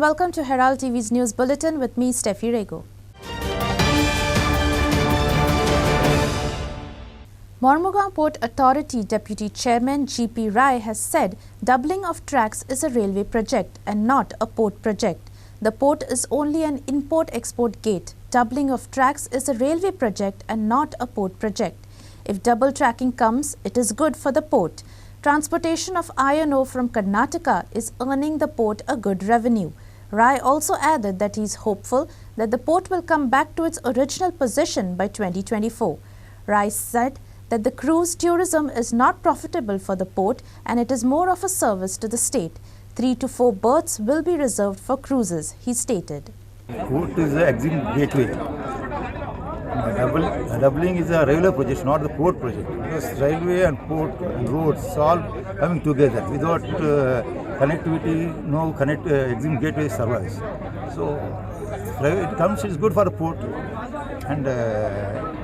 welcome to Herald TV's News Bulletin with me, Steffi Rego. Mormugao Port Authority Deputy Chairman G.P. Rai has said doubling of tracks is a railway project and not a port project. The port is only an import-export gate. Doubling of tracks is a railway project and not a port project. If double tracking comes, it is good for the port. Transportation of iron ore from Karnataka is earning the port a good revenue. Rai also added that he is hopeful that the port will come back to its original position by 2024. Rai said that the cruise tourism is not profitable for the port and it is more of a service to the state. 3 to 4 berths will be reserved for cruises, he stated. Port is the exit gateway. Doubling is a railway project, not the port project. Because railway and port and roads all coming together. Without connectivity, no exit gateway survives. So it comes, it's good for the port, and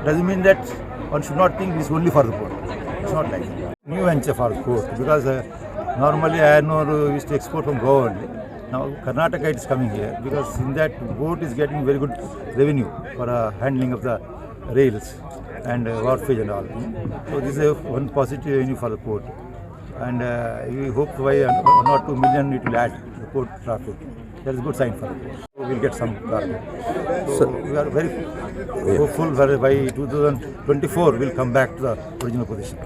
doesn't mean that one should not think it's only for the port. It's not like that. New venture for the port, because normally iron ore used to export from Goa only. Now Karnataka is coming here, because in that port is getting very good revenue for handling of the rails and wharfage and all. So this is one positive revenue for the port, and we hope by 1 or 2 million it will add to the port traffic. That is a good sign for the port. We will get some cargo. So we are very hopeful that by 2024 we will come back to the original position.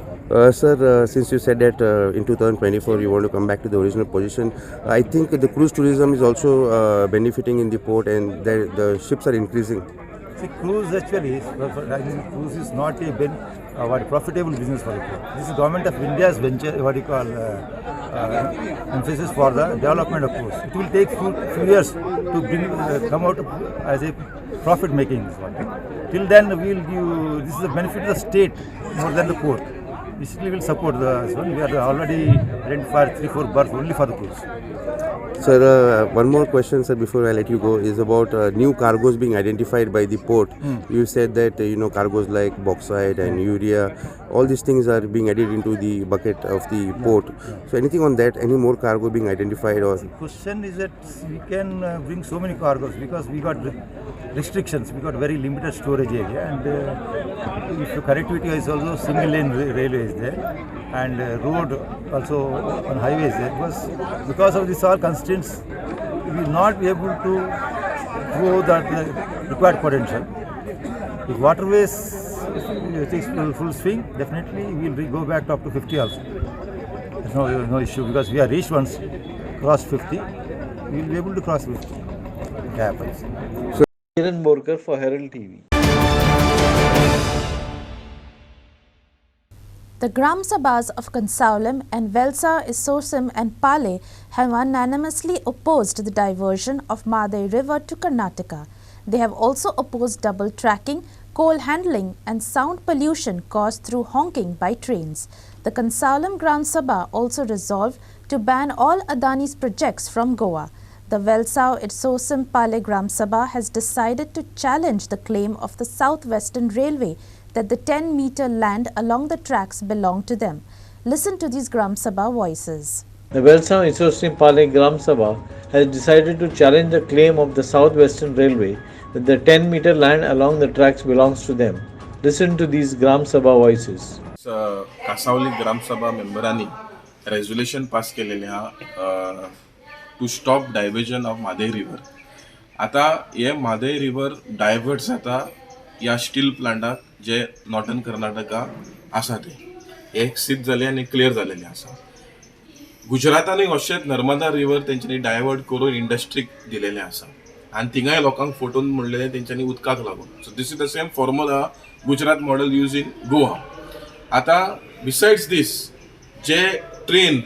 Sir, since you said that in 2024 you want to come back to the original position, I think the cruise tourism is also benefiting in the port, and the ships are increasing. See, cruise actually, cruise is not a profitable business for the port. This is Government of India's venture, emphasis for the development of cruise. It will take few years to come out as a profit making. Till then, this is a benefit to the state more than the port. Basically, will support this one. We are already identified 3-4 berths only for the cruise. Sir, one more question, sir, before I let you go, is about new cargoes being identified by the port. You said that cargoes like bauxite and urea, all these things are being added into the bucket of the port. So anything on that? Any more cargo being identified? Or the question is that we can bring so many cargoes because we got restrictions. We got very limited storage area, and if connectivity is also single lane railway is there, and road also on highways there. Because of this all constraints, we will not be able to grow the required potential. If waterways takes full swing, definitely we will go back to up to 50 also. There's no issue, because we are reached once, cross 50, we will be able to cross 50. It happens. So, Kiran Borkar for Herald TV. The Gram Sabhas of Kansaulam and Velsa, Isosim and Pale have unanimously opposed the diversion of Madai River to Karnataka. They have also opposed double tracking, coal handling and sound pollution caused through honking by trains. The Kansaulam Gram Sabha also resolved to ban all Adani's projects from Goa. The Velsa Isosim Pale Gram Sabha has decided to challenge the claim of the South Western Railway that the 10-meter land along the tracks belong to them. Listen to these Gram Sabha voices. The Velsa Isosim Pale Gram Sabha has decided to challenge the claim of the South Western Railway that the 10-meter land along the tracks belongs to them. Listen to these Gram Sabha voices. Cansaulim ग्राम सभा मेंबरांनी resolution pass केलेले हा to stop diversion of Mhadei river. आता हे Mhadei river divert जाता या steel प्लांटाक जे northern Karnataka आसा ते एक सिद्ध जाले आनी क्लियर जालेले आसा. गुजरातानूय अशेंच नर्मदा रिव्हर तेंच्यांनी डायवर्ट करून इंडस्ट्रीक दिलेले आसा आनी थिंगाय लोकांक फोटोन म्हणलेले तेंच्यांनी उदकाक लागून. So this is the same formula Gujarat model use in Goa. आता बिसाइड्स दीस जे ट्रेन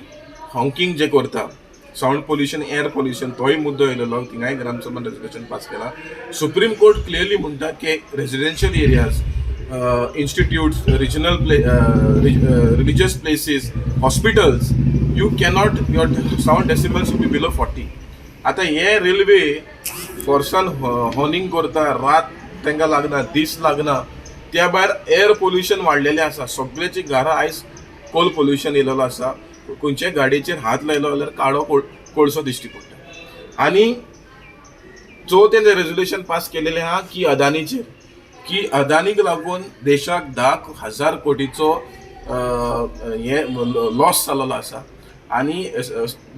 हॉकिंग जे करता, साऊंड पोल्युशन, एअर पोल्युशन, तोय मुद्दो येयलेलो, थिंगाय ग्रामसभान रेजोल्युशन पास केला. सुप्रीम कोर्ट क्लियरली म्हणटा की residential areas, institutes, regional religious places, hospitals, you cannot, your sound decibels should be below 40. आता हे railway फोर्सान horning करता, रात तांकां लागना, दीस लागना, त्या भायर एअर पोल्युशन वाडलेलें आसा. सगळ्याची घरां आयज कोल पोल्युशन येयलेलो आसा. खंयचे गाडयेचेर हात लायलो जाल्यार काळो कोळसो दिश्टी पडटा. आनी जो तेणे रेझोल्युशन पास केलेले आहा की अदानीचेर की अदानीक लागून देशाक 10,000 कोटीचो हे लॉस जाल्लो आसा आणि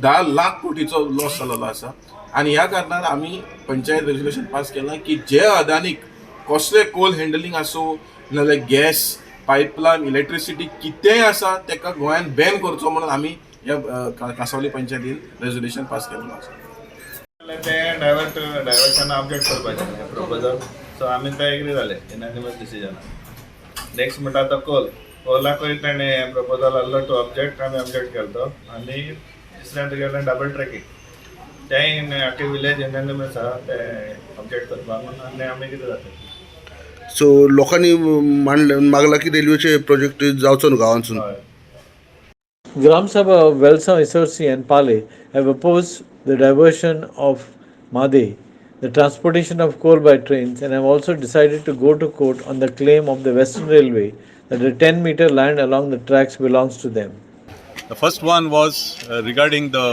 10 लाख कोटीचो लॉस जाल्लो आसा आणि ह्या कारणान आमी पंचायत रेझोल्युशन पास केलां की जे अदानीक कसले कोल हँडलिंग आसूं नाजाल्यार गॅस पायपलायन इलेक्ट्रिसिटी कितेंय आसा तेका गोंयान बॅन करचो म्हणून आमी ह्या कांसावली पंचायतीन रेझोल्युशन पास केल्लो आसा. ते डायवर्शन ऑब्जेक्ट करपाचें प्रपोजल सो आमी ते एग्री जाले युनानिमस डिसिजन. नेक्स्ट म्हणटा आतां कोलाकूय ताणें प्रपोजल आहलो टू ऑब्जेक्ट आमी ऑब्जेक्ट केलो आनी दुसऱ्या तुगेलें डबल ट्रॅकिंग तें आख्खे विलेज युनानिमस आहा ते ऑब्जेक्ट करपाक म्हणून आनी आमी कितें जाता. सो लोकांनी मागला की रेल्वेचे प्रोजेक्ट जावचो न्हू गांवांतसून. Gram Sabha of Velsa, Isorsi and Pale have opposed the diversion of Made, the transportation of coal by trains, and have also decided to go to court on the claim of the Western Railway that the 10-meter land along the tracks belongs to them. The first one was regarding the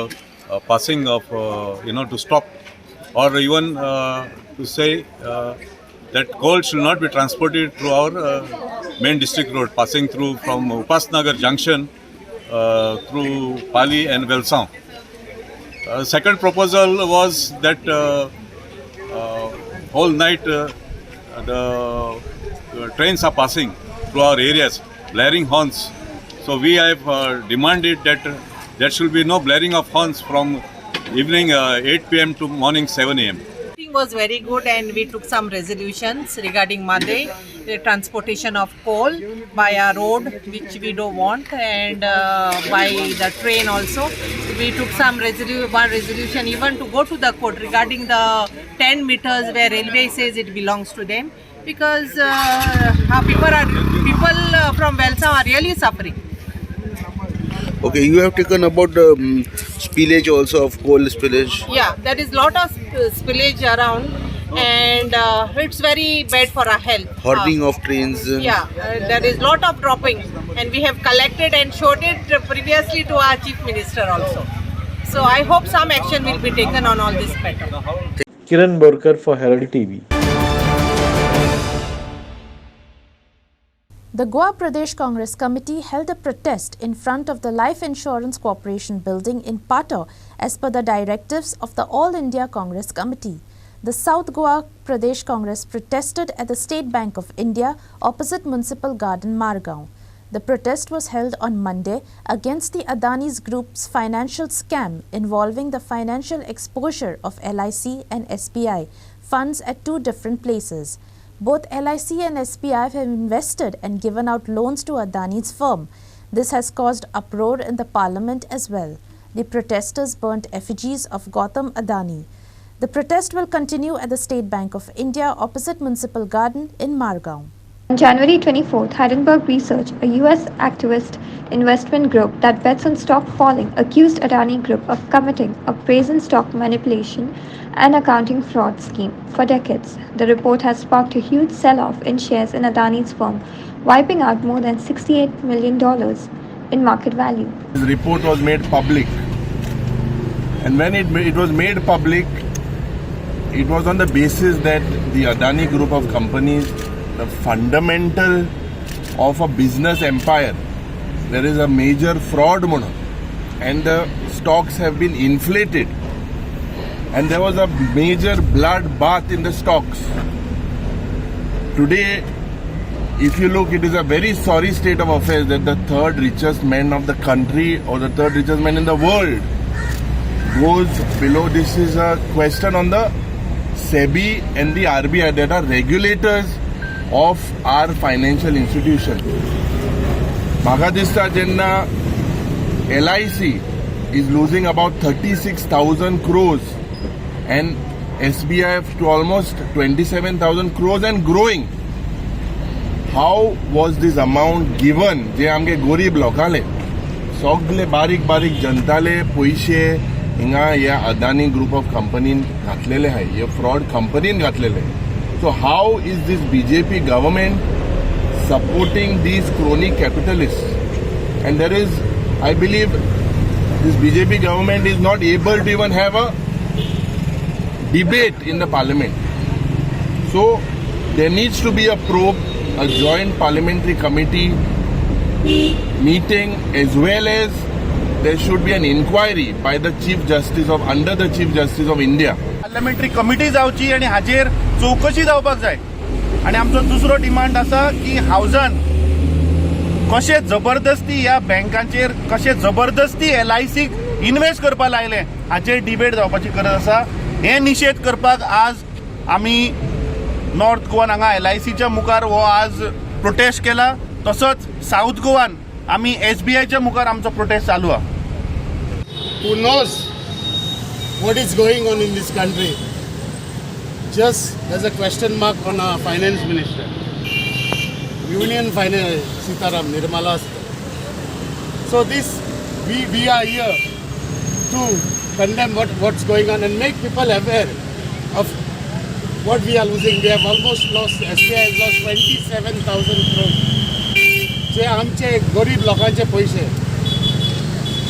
passing of, to stop or even to say that coal should not be transported through our main district road, passing through from Upasnagar Junction through Pali and Velsa. Second proposal was that whole night the trains are passing through our areas, blaring horns. So we have demanded that there should be no blaring of horns from evening 8 p.m. to morning 7 a.m. Was very good and we took some resolutions regarding Made, the transportation of coal by a road which we don't want, and by the train also. We took some one resolution even to go to the court regarding the 10 meters where railway says it belongs to them, because people from Velsa are really suffering. Okay, you have taken about spillage also of coal spillage. Yeah, there is lot of spillage around and it's very bad for our health. Hoarding of trains. Yeah, there is lot of dropping and we have collected and showed it previously to our Chief Minister also. So I hope some action will be taken on all this matter. Kiran Borkar for Herald TV. The Goa Pradesh Congress Committee held a protest in front of the Life Insurance Corporation building in Pato as per the directives of the All India Congress Committee. The South Goa Pradesh Congress protested at the State Bank of India opposite Municipal Garden, Margao. The protest was held on Monday against the Adani's Group's financial scam involving the financial exposure of LIC and SBI funds at two different places. Both LIC and SBI have invested and given out loans to Adani's firm. This has caused uproar in the parliament as well. The protesters burnt effigies of Gautam Adani. The protest will continue at the State Bank of India opposite Municipal Garden in Margao. On January 24th, Hindenburg Research, a US activist investment group that bets on stock falling, accused Adani Group of committing a brazen stock manipulation and accounting fraud scheme for decades. The report has sparked a huge sell-off in shares in Adani's firm, wiping out more than $68 million in market value. This report was made public, and when it was made public, it was on the basis that the Adani Group of companies, the fundamental of a business empire, there is a major fraud and the stocks have been inflated and there was a major blood bath in the stocks. Today, if you look, it is a very sorry state of affairs that the third richest man of the country or the third richest man in the world goes below. This is a question on the SEBI and the RBI that are regulators of our financial institution. Magadista Jenna LIC is losing about 36,000 crores and SBI to almost 27,000 crores and growing. How was this amount given? जे आमगे गरीब लोकांले सगळे बारीक बारीक जनताले पैसे हिंगा या Adani group of कंपनीन घातलेले हाय, ये फ्रॉड कंपनीन घातलेले. So how is this BJP government supporting these crony capitalists? And there is, I believe, this BJP government is not able to even have a debate in the parliament. So there needs to be a probe, a joint parliamentary committee meeting, as well as there should be an inquiry by the Chief Justice of under the Chief Justice of India. Parliamentary committee जावची आणि हाजेर चौकशी जावपाक जाय. आणि आमचो दुसरो demand आसा की हावजान कशे जबरदस्ती ह्या बँकांचेर कशे जबरदस्ती LICक इन्वेस्ट करपाक लायले हाचेर डिबेट जावपाची गरज आसा. हे निषेध करपाक आज आमी नॉर्थ गोवान हांगा LICच्या मुखार हो आज प्रोटेस्ट केला. तसोच साऊथ गोवान आमी SBIच्या मुखार आमचो प्रोटेस्ट चालू आहा. Who knows what is going on in this country? Just there's a question mark on our finance minister. Union Finance, Sitaram, Nirmala. So this, we are here to condemn what's going on and make people aware of what we are losing. We have almost lost, SBI has lost 27,000 crores. जे आमचे गरीब लोकांचे पैसे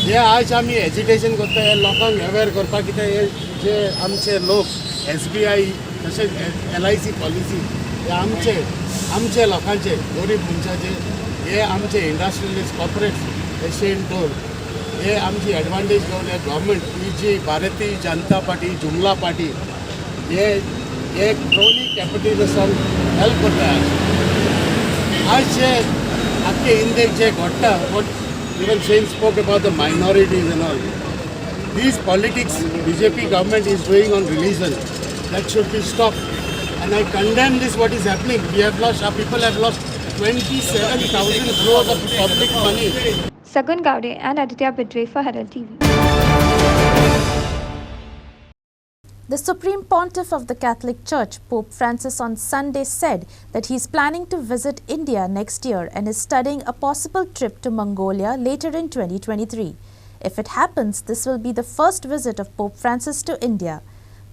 हे आज आमी एज्युटेशन करता हे लोकांक aware करपाक कितें हे जे आमचे लोक SBI तशेंच LIC पॉलिसी हे आमचे लोकांचे गरीब मनशाचे हे आमचे इंडस्ट्रियलिस्ट कॉर्पोरेट एशियन टोल हे आमची एडवांटेज घेवन हे गव्हर्मेंट ही जी भारतीय जनता पार्टी जुमला पार्टी हे क्रोनी कॅपिटलिझमाक हेल्प करता. आज जे आख्खे इंडियेक जे घडटा what even Shane spoke about the minorities and all. These politics BJP government is doing on religion, that should be stopped. And I condemn this what is happening. Our people have lost 27,000 crores of public money. Sagun Gaude and Aditya Bidre for Herald TV. The Supreme Pontiff of the Catholic Church, Pope Francis, on Sunday said that he is planning to visit India next year and is studying a possible trip to Mongolia later in 2023. If it happens, this will be the first visit of Pope Francis to India.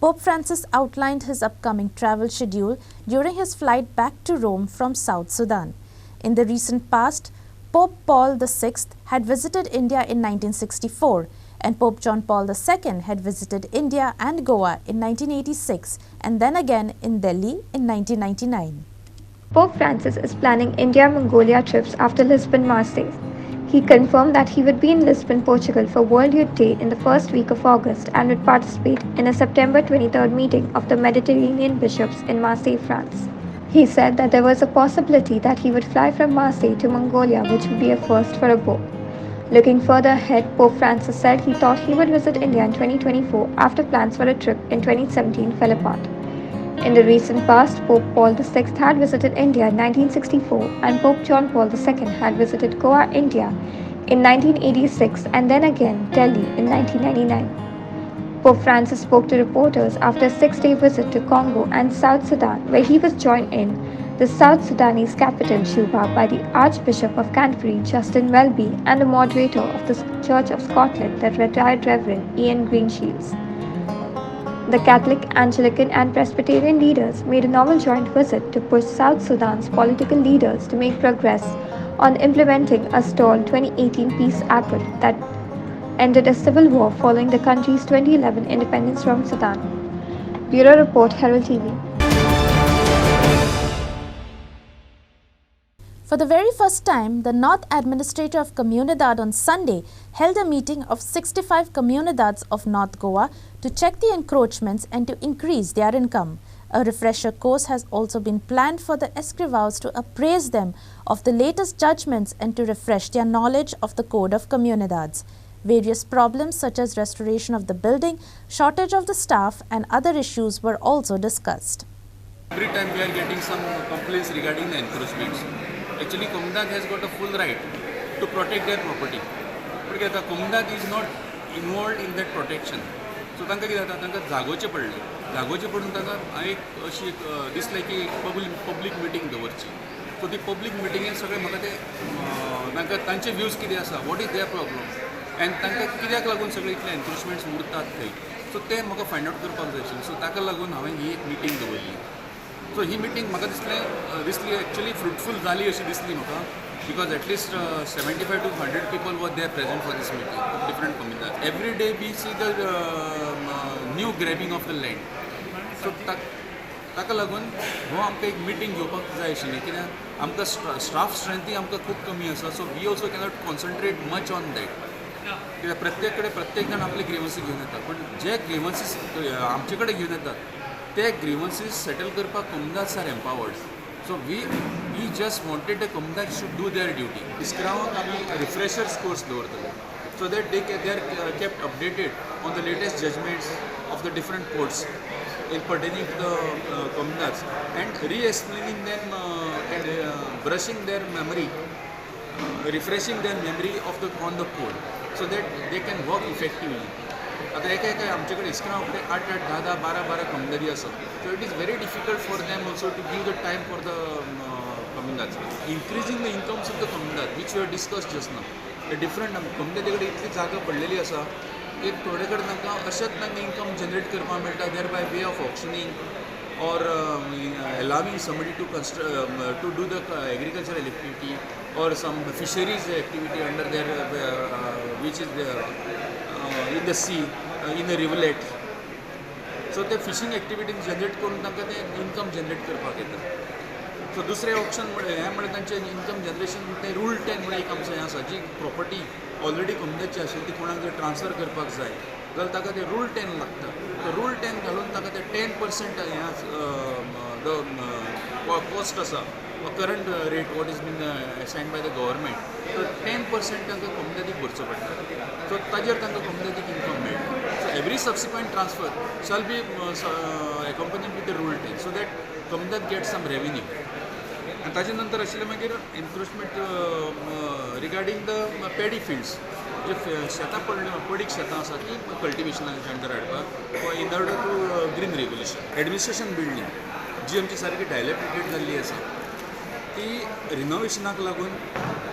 Pope Francis outlined his upcoming travel schedule during his flight back to Rome from South Sudan. In the recent past, Pope Paul VI had visited India in 1964. And Pope John Paul II had visited India and Goa in 1986 and then again in Delhi in 1999. Pope Francis is planning India-Mongolia trips after Lisbon-Marseille. He confirmed that he would be in Lisbon, Portugal for World Youth Day in the first week of August and would participate in a September 23rd meeting of the Mediterranean bishops in Marseille, France. He said that there was a possibility that he would fly from Marseille to Mongolia, which would be a first for a Pope. Looking further ahead, Pope Francis said he thought he would visit India in 2024 after plans for a trip in 2017 fell apart. In the recent past, Pope Paul VI had visited India in 1964 and Pope John Paul II had visited Goa, India in 1986 and then again Delhi in 1999. Pope Francis spoke to reporters after a 6-day visit to Congo and South Sudan, where he was joined in the South Sudanese capital Juba by the Archbishop of Canterbury, Justin Welby, and the moderator of the Church of Scotland, the retired Reverend Ian Greenshields. The Catholic, Anglican, and Presbyterian leaders made a novel joint visit to push South Sudan's political leaders to make progress on implementing a stalled 2018 peace accord that ended a civil war following the country's 2011 independence from Sudan. Bureau Report, Herald TV. For the very first time, the North Administrator of Comunidad on Sunday held a meeting of 65 Comunidades of North Goa to check the encroachments and to increase their income. A refresher course has also been planned for the escrivaos to appraise them of the latest judgments and to refresh their knowledge of the Code of Comunidades. Various problems such as restoration of the building, shortage of the staff and other issues were also discussed. Every time we are getting some complaints regarding the encroachments. Actually, Comunidad has got a full right to protect their property. But the Comunidad is not involved in that protection. So, तांकां कितें जाता तांकां जागोचें पडलें. जागोचें पडून तांकां एक अशी दिसलें की पब्लीक मिटींग दवरची. सो ती पब्लीक मिटींगेन सगळें म्हाका ते तांकां तांचे व्यूज कितें आसा, what is their problem and तांकां कित्याक लागून सगळे इतले एनक्रोचमेंट्स उरतात थंय. सो ते म्हाका फायंड आउट करपाक जाय आशिल्लें. सो ताका लागून हांवें ही एक मिटींग दवरली. सो ही मिटींग म्हाका दिसली एक्चुअली फ्रुटफूल जाली अशी दिसली म्हाका, because at least 75 to 100 people were there present for this meeting of different communities. Every day we see the new grabbing of the land. सो ताका लागून हो आमकां एक मिटींग घेवपाक जाय आशिल्लें कित्याक आमकां स्टाफ स्ट्रेंथूय आमकां खूब कमी आसा so we also cannot concentrate much on that कित्याक प्रत्येक कडेन प्रत्येक जाण आपले ग्रिवन्सीस घेवन येता पूण जे ग्रिवन्सीस आमचे कडेन घेवन येतात ते ग्रिवन्सीस सेटल करपाक कमदास are empowered so we just wanted the कमदास शूड डू देयर ड्युटी इस्क्रावांक आमी रिफ्रेशर्स कोर्स दवरतले so that they are kept updated on the latest judgments of the different courts in pertaining to the communals and re-explaining them and brushing their memory, refreshing their memory of on the code so that they can work effectively. आता एका आमचे कडेन इस्क्राव कडेन 8, 10, 12 कमदारी आसा so it is very difficult for them also to give the time for the कमदार्स increasing the incomes of the कमदार which we are discussed just now different कमदारी कडेन इतली जागा पडलेली आसा की थोडे कडेन तांकां अशेंच तांकां इनकम जनरेट करपाक मेळटा there by way of auctioning or allowing somebody to do the agricultural activity or some fisheries activity under their which is in the sea in a rivulet so the fishing activity generate करून तांकां ते income generate करपाक येता सो दुसरें option हें म्हणल्यार तांचें income generation तें रूल 10 म्हणून एक आमचें हें आसा जी प्रॉपर्टी ऑलरेडी कमदाची आशिल्ली ती कोणाक जर ट्रान्सफर करपाक जाय जाल्यार ताका ते रूल 10 लागता तो रूल 10 घालून ताका ते 10% कॉस्ट आसा current rate what is been assigned by the government so 10% तांकां कमदादीक भरचो पडटा सो ताजेर तांकां कमदादीक इनकम मेळटा so every subsequent transfer shall be accompanied with the rule 10 so that कमदाद गेट सम रेवेन्यू आनी ताजे नंतर आशिल्लें मागीर encroachment regarding the paddy fields जे शेतां पडीक शेतां आसा ती कल्टिवेशनाच्या अंडर हाडपाक in order to green regulation administration building जी आमची सारकी डायलेपिटेड जाल्ली आसा ती रिनोवेशनाक लागून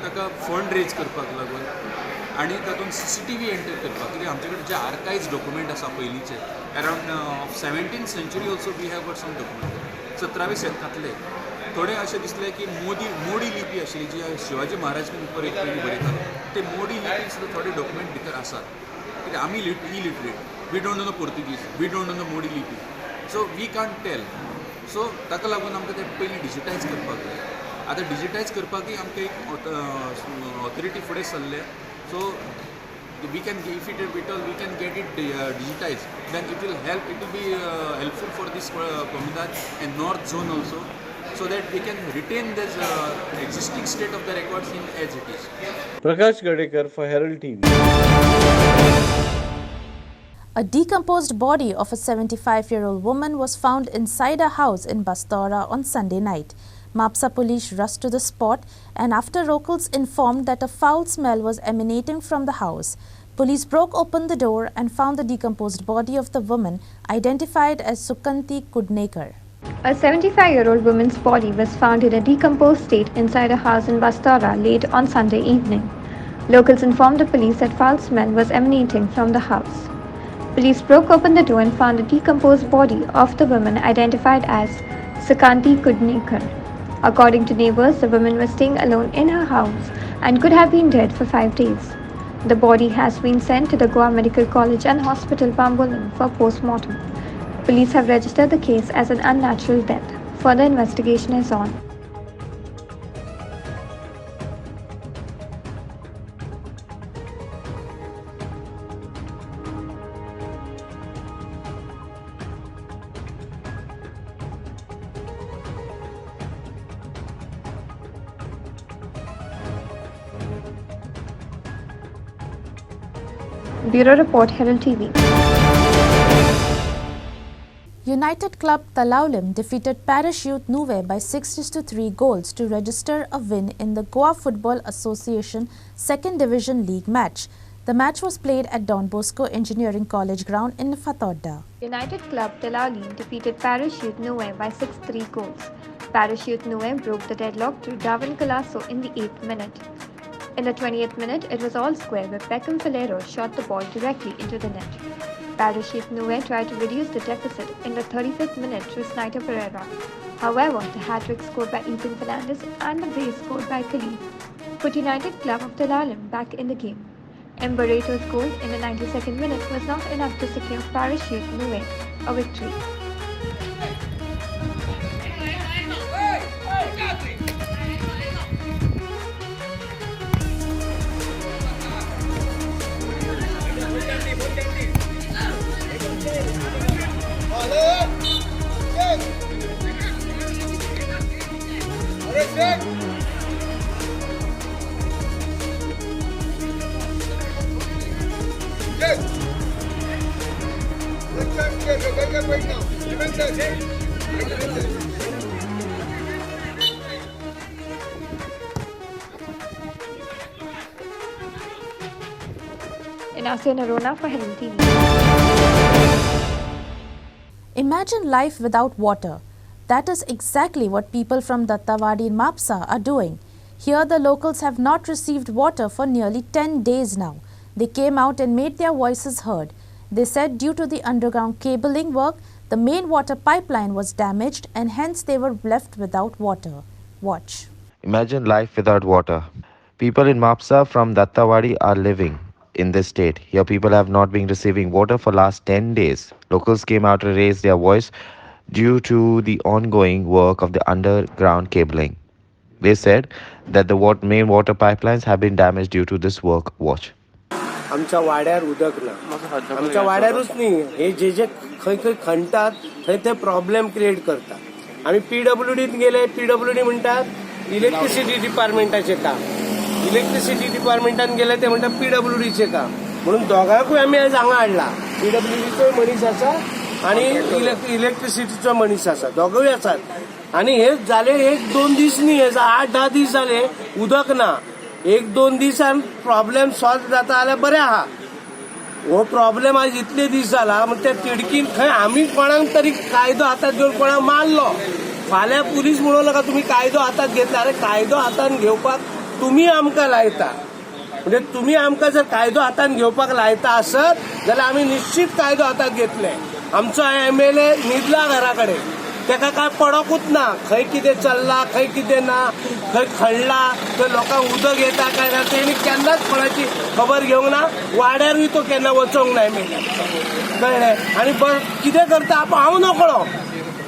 ताका फंड रेज करपाक लागून आनी तातूंत CCTV एंटर करपाक कित्याक आमचे कडेन जे आर्कायव्ज डॉक्युमेंट आसा पयलींचे around of 17th century also we have got some document 17व्या शेतकांतले थोडे अशें दिसलें की मोडी लिपी आशिल्ली जी शिवाजी महाराज बीन पयलीं बरयतालो ते मोडी लिपी सुद्दां थोडे डॉक्युमेंट भितर आसात कित्याक आमी illiterate we don't know the Portuguese we don't know the Modi lipi so we can't tell so ताका लागून आमकां ते पयलीं डिजिटायज करपाक जाय आतां डिजिटायज करपाकूय आमकां एक ऑथॉरिटी फुडें सरले सो we can if it at all we can get it digitized then it will help it will be helpful for this Komundat and north zone also so that we can retain this existing state of the records in as it is. Prakash Gadekar for Herald TV. A decomposed body of a 75-year-old woman was found inside a house in Bastora on Sunday night. Mapsa police rushed to the spot and after locals informed that a foul smell was emanating from the house, police broke open the door and found the decomposed body of the woman identified as Sukanti Kudnekar. A 75-year-old woman's body was found in a decomposed state inside a house in Bastora late on Sunday evening. Locals informed the police that foul smell was emanating from the house. Police broke open the door and found a decomposed body of the woman identified as Sukanti Kudnekar. According to neighbors, the woman was staying alone in her house and could have been dead for 5 days. The body has been sent to the Goa Medical College and Hospital Pambolan for post-mortem. Police have registered the case as an unnatural death. Further investigation is on. Bureau Report, Herald TV. United Club Talaulim defeated Parachute Nuve by 6-3 goals to register a win in the Goa Football Association 2nd Division League match. The match was played at Don Bosco Engineering College ground in Fatodda. United Club Talaulim defeated Parachute Nuve by 6-3 goals. Parachute Nuve broke the deadlock through Davin Colasso in the 8th minute. In the 20th minute, it was all square where Beckham Falero shot the ball directly into the net. Parachute Nuve tried to reduce the deficit in the 35th minute through Snider Pereira. However, the hat-trick scored by Ethan Fernandez and the brace scored by Khalid put United Club of Talaulim back in the game. Embarato's goal in the 92nd minute was not enough to secure Parachute Nuve a victory. Inasia Narona for Herald TV. Imagine life without water. That is exactly what people from Dattawadi in Mapsa are doing. Here the locals have not received water for nearly 10 days now. They came out and made their voices heard. They said due to the underground cabling work, the main water pipeline was damaged and hence they were left without water. Watch. Imagine life without water. People in Mapsa from Dattawadi are living in this state. Here people have not been receiving water for last 10 days. Locals came out to raise their voice due to the ongoing work of the underground cabling. They said that the main water pipelines have been damaged due to this work. Watch. आमच्या वाड्यार उदक ना आमच्या वाड्यारूच न्ही हे जे खंय खंय खणटात थंय ते प्रॉब्लेम क्रिएट करतात आम्ही पीडब्ल्यूडीत गेले पीडब्ल्यूडी म्हणतात इलेक्ट्रिसिटी डिपार्टमेंटाचे काम इलेक्ट्रिसिटी डिपार्टमेंटान गेले ते म्हणतात पीडब्ल्यूडीचे काम म्हणून दोघांकूय आम्ही आज हांगा हाडला पीडब्ल्यूडीचो मनीस आसा आणि इलेक्ट्रिसिटीचो मनीस आसा दोघूय आसात आणि हे जाले 1-2 दीस न्ही हे 8-10 दीस जाले उदक ना 1-2 दिसान प्रॉब्लेम सॉल्व जाता जाल्यार बरें आहा हो प्रॉब्लेम आज इतले दीस जाला मग त्या तिडकीन खंय आमी कोणाक तरी कायदो हातात घेवन कोणाक मारलो फाल्यां पुलीस म्हणून का तुम्ही कायदो हातात घेतला अरे कायदो हातान घेवपाक तुम्ही आमकां लायता म्हणजे तुम्ही आमकां जर कायदो हातान घेवपाक लायता आसत जाल्यार आमी निश्चित कायदो हातात घेतले आमचो MLA न्हिदला घरा कडेन तेका काय पडोकूच ना खंय कितें चल्ला खंय कितें ना खंय खणला थंय लोकांक उदक येता काय ना तेणी केन्नाच कोणाची खबर घेवंक ना वाड्यारूय तो केन्ना वचोंक ना कळ्ळें आनी कितें करता हांव नकळो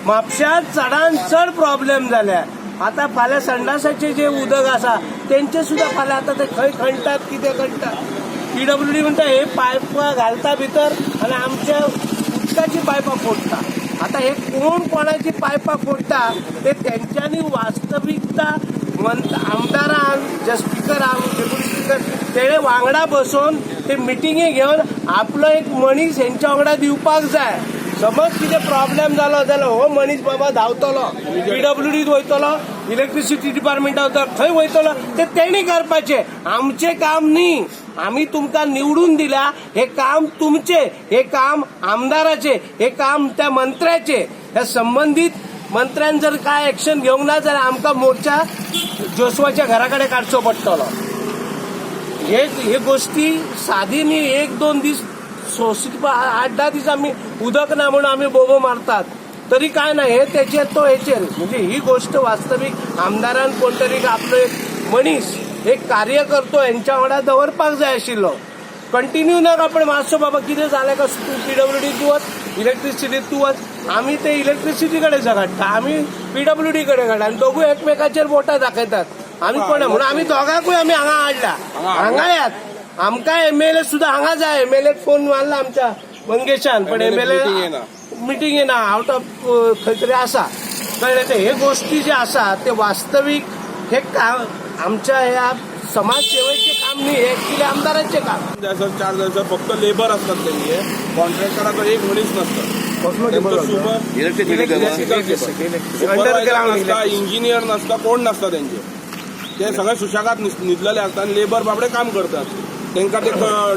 म्हापश्यांत चडांत चड प्रॉब्लेम जाल्या आतां फाल्यां संडासाचें जें उदक आसा तेंचें सुद्दां फाल्यां आतां ते खंय खणटात कितें करतात पीडब्ल्यूडी म्हणटा हे पायपां घालता भितर आनी आमच्या उदकाची पायपां फोडटा आता हे कोण कोणाची पायपां फोडटा ते त्यांच्यानी वास्तविकता आमदारान जे स्पीकरान डेप्युटी स्पीकर तेणे वांगडा बसून ते मिटिंगे घेवन आपलो एक मनीस हेंच्या वांगडा दिवपाक जाय समज कितें प्रॉब्लेम जालो जाल्यार हो मनीस बाबा धांवतलो पीडब्ल्यूडीत वयतलो इलेक्ट्रिसिटी डिपार्टमेंटात थंय वयतलो ते तेणी करपाचें आमचें काम न्ही आम्ही तुमकां निवडून दिल्या हे काम तुमचे हे काम आमदाराचे हे काम त्या मंत्र्याचे ह्या संबंधित मंत्र्यान जर काय ऍक्शन घेवंक ना जाल्यार आमकां मोर्चा जोशवाच्या घरा कडेन काडचो पडटलो हे गोष्टी सादी न्ही 1-2 दीस 8-10 दीस आमी उदक ना म्हणून आमी बोबो मारतात तरी काय ना हे तेचेर तो हेचेर म्हणजे ही गोष्ट वास्तवीक आमदारान कोण तरी आपलो एक मनीस एक कार्य करतो यांच्या वांगडा दवरपाक जाय आशिल्लो कंटिन्यू नाका पण मातसो बाबा कितें जालें का तूं पीडब्ल्यूडी तूं वच इलेक्ट्रिसिटी तूं वच आमी ते इलेक्ट्रिसिटी कडेन झगडटा आमी पीडब्ल्यूडी कडेन काडटा आनी दोगूय एकमेकाचेर बोटां दाखयतात आमी कोण म्हणून आमी दोगांकूय आमी हांगा हाडला हांगा यात आमकां MLA सुद्दां हांगा जाय MLA फोन मारला आमच्या मंगेशान पण MLA मिटींग येना आउट ऑफ खंय तरी आसा कळ्ळें हे गोष्टी जे आसा ते वास्तवीक हे आमच्या ह्या समाज सेवेचे काम नाही हे ऍक्च्युली आमदारांचे काम 4 दिवस फक्त लेबर असतात त्यांचे कॉन्ट्रॅक्टराचो एक मनीस नसता इंजिनियर नसता कोण नसता त्यांचे ते सगळे सुशागात न्हिदलेले असतात आणि लेबर बाबडे काम करतात तांकां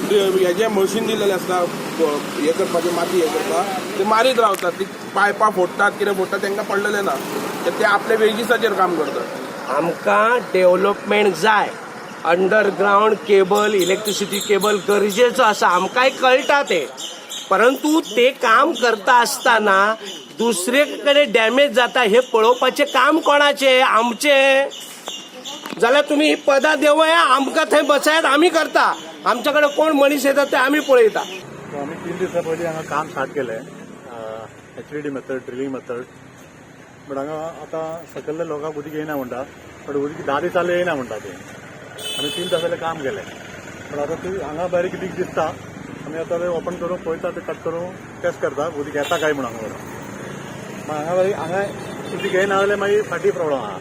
ते हेजे मशीन दिलेले असता हे करपाचे माती हे करपाक ते मारीत रावतात ती पायपां फोडटात कितें फोडटात तांकां पडलेले ना ते आपल्या वेजीसाचेर काम करतात आमकां डेव्हलपमेंट जाय अंडरग्राउंड केबल इलेक्ट्रिसिटी केबल गरजेचो आसा आमकांय कळटा ते परंतु ते काम करता आसतना दुसरे कडेन डॅमेज जाता हे पळोवपाचें काम कोणाचें आमचें जाल्यार तुमी ही पदां देवया आमकां थंय बसयात आमी करता आमच्या कडेन कोण मनीस येता ते आमी पळयता आमी 3 दिसां पयलीं हांगा काम स्टार्ट केलें HVD method drilling method but हांगा आतां सकयल्ल्या लोकांक उदीक येयना म्हणटा बट उदीक 10 दीस जाले येयना म्हणटा ते आमी 3 दीस जाले काम केलें बट आतां ती हांगा बारीक कितें दिसता आमी आतां ओपन करून पळयता ते कट करून टेस्ट करता उदीक येता काय म्हणून हांगा हांगा उदीक येयना जाल्यार मागीर फाटीं प्रॉब्लम आहा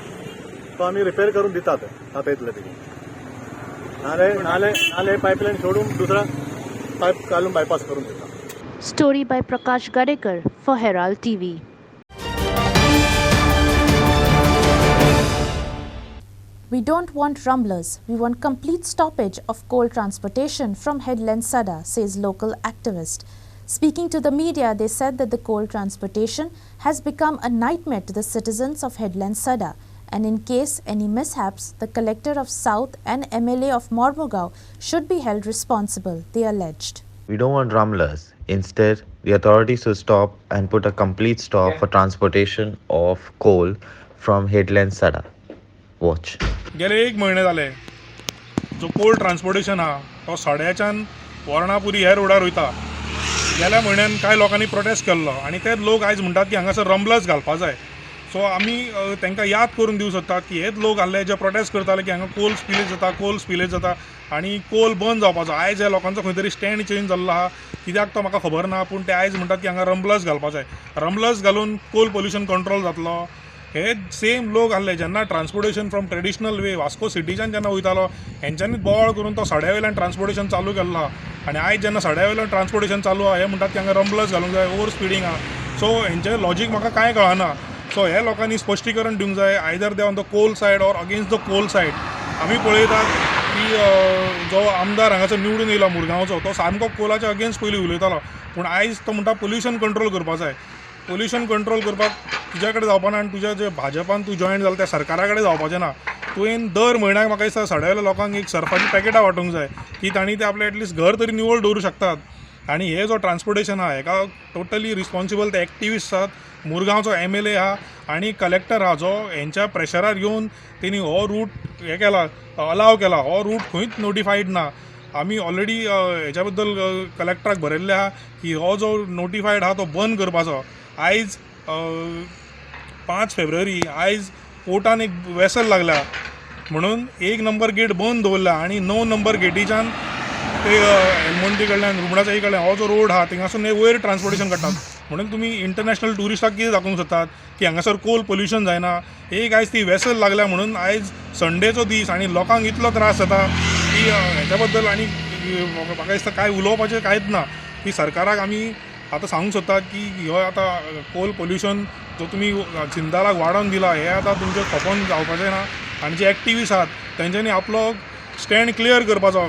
तो आम्ही रिपेअर करून दितात जाता येतले बेगीन. नाले नाले नाले पाईपलाईन सोडून दुसरा पाईप घालून बायपास करून दितात. Story by Prakash Gadekar for Herald TV. We don't want rumblers. We want complete stoppage of coal transportation from Headland Sada, says local activist. Speaking to the media, they said that the coal transportation has become a nightmare to the citizens of Headland Sada. And in case any mishaps, the collector of South and MLA of Mormugao should be held responsible, they alleged. We don't want rumblers. Instead, the authorities should stop and put a complete stop for transportation of coal from Headland Sada. Watch. गेले 1 महिने जाले जो कोल transportation हा तो सड्याच्यान वर्णापुरी ह्या रोडार वयता. गेल्या म्हयन्यान कांय लोकांनी प्रोटेस्ट केल्लो आनी ते लोक आयज म्हणटात की हांगासर रंबलर्स घालपा जाय. सो आमी तांकां याद करून दिवंक सोदतात की हेच लोक आहले जे प्रोटेस्ट करताले की हांगा कोल स्पिलेज जाता आनी कोल बंद जावपाचो. आयज ह्या लोकांचो खंय तरी स्टँड चेंज जाल्लो आहा, कित्याक तो म्हाका खबर ना, पूण ते आयज म्हणटात की हांगा रंबलर्स घालपा जाय. रंबलर्स घालून कोल पोल्युशन कंट्रोल जातलो. हे सेम लोक आहले जेन्ना transportation from traditional way Vasco सिटीच्यान जेन्ना वयतालो हेंच्यांनीच बोवाळ करून तो सड्या वयल्यान ट्रान्सपोर्टेशन चालू केल्लो आहा. आनी आयज जेन्ना सड्या वयल्यान ट्रान्सपोर्टेशन चालू आहा हे म्हणटात की हांगा रंबलर्स घालूंक जाय, ओवर स्पिडींग आहा. सो हेंचें लॉजीक म्हाका कांय कळना. सो हे लोकांनी स्पश्टीकरण दिवंक जाय, either they on the coal side or against the coal side. आमी पळयतात की जो आमदार हांगासर निवडून येयला मुरगांवचो तो सामको कोलाच्या अगेन्स्ट पयलीं उलयतालो, पूण आयज तो म्हणटा पोल्युशन कंट्रोल करपा जाय. पोल्युशन कंट्रोल करपाक तुज्या कडेन जावपाना आनी तुज्या जे भाजपान तूं जॉयन जालें त्या सरकारा कडेन जावपाचें ना. तुवें दर म्हयन्याक म्हाका दिसता सड्यावयल्या लोकांक एक सर्फाची पॅकेटां वांटूंक जाय की तांणी ते आपलें एटलिस्ट घर तरी निवळ दवरूं शकतात. आनी हे जो ट्रान्सपोर्टेशन आहा हेका टोटली रिस्पॉन्सिबल ते एक्टिविस्ट आसात, मुरगांवचो MLA आहा आनी कलेक्टर आहा जो हेंच्या प्रेशरार येवन तेणी हो रूट हे केला, अलाव केला. हो रूट खंयच नोटिफाईड ना. आमी ऑलरेडी हेच्या बद्दल कलेक्टराक बरयल्लें आहा की हो जो नोटिफाईड आहा तो बंद करपाचो. आयज 5 फेब्रुवारी आयज कोर्टान एक वेसल लागल्या म्हणून 1 नंबर गेट बंद दवरला आनी 9 नंबर गेटीच्यान ते एलमोंती कडल्यान रुमणाचाई कडल्यान हो जो रोड आहा थिंगासून वयर ट्रान्सपोर्टेशन करतात. म्हणून तुमी इंटरनॅशनल टुरिस्टाक कितें दाखोवंक सोदतात की हांगासर कोल पोल्युशन जायना. एक आयज ती वेसल लागल्या म्हणून आयज संडेचो दीस आनी लोकांक इतलो त्रास जाता की हेच्या बद्दल आनी म्हाका दिसता काय उलोवपाचें कांयच ना. की सरकाराक आमी आतां सांगूंक सोदतात की हो आतां कोल पोल्युशन जो तुमी जिंदालाक वाडोवन दिला हे आतां तुमचें खपोवन जावपाचें ना. आनी जे एक्टिविस्ट आहात तेंच्यांनी आपलो स्टँड क्लियर करपाचो,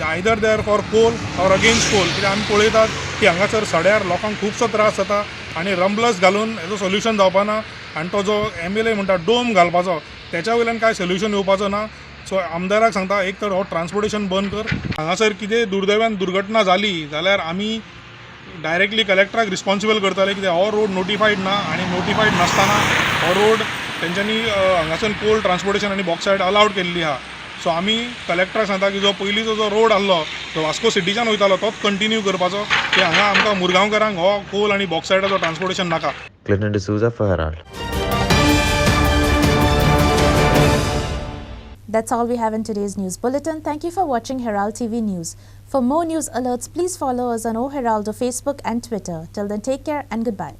either they are for coal or against coal. कित्याक आमी पळयतात की हांगासर सड्यार लोकांक खुबसो त्रास जाता आनी रंबलर्स घालून हेजो सोल्युशन जावपाना. आनी तो जो MLA म्हणटा डोम घालपाचो तेच्या वयल्यान कांय सोल्युशन येवपाचो ना. सो आमदाराक सांगता एक तर हो ट्रान्सपोर्टेशन बंद कर. हांगासर कितें दुर्दैवान दुर्घटना जाली जाल्यार आमी डायरेक्टली कलेक्टराक रिस्पॉन्सिबल करताले कित्याक हो रोड नोटिफाईड ना आनी नोटिफाईड नासतना हो रोड तेंच्यांनी हांगासून कोल ट्रान्सपोर्टेशन आनी बॉक्सायड अलावड केल्ली आहा. सो आमी कलेक्टराक सांगता की जो पयलींचो जो रोड आहलो तो वास्को सिटीच्यान वयतालो तोच कंटिन्यू करपाचो की हांगा आमकां मुरगांवकारांक हो कोल आनी बॉक्सायडाचो ट्रान्सपोर्टेशन नाका. Clinton D'Souza for Herald. That's all we have in today's news bulletin. Thank you for watching Herald TV News. For more news alerts, please follow us on O Heraldo Facebook and Twitter. Till then, take care and goodbye.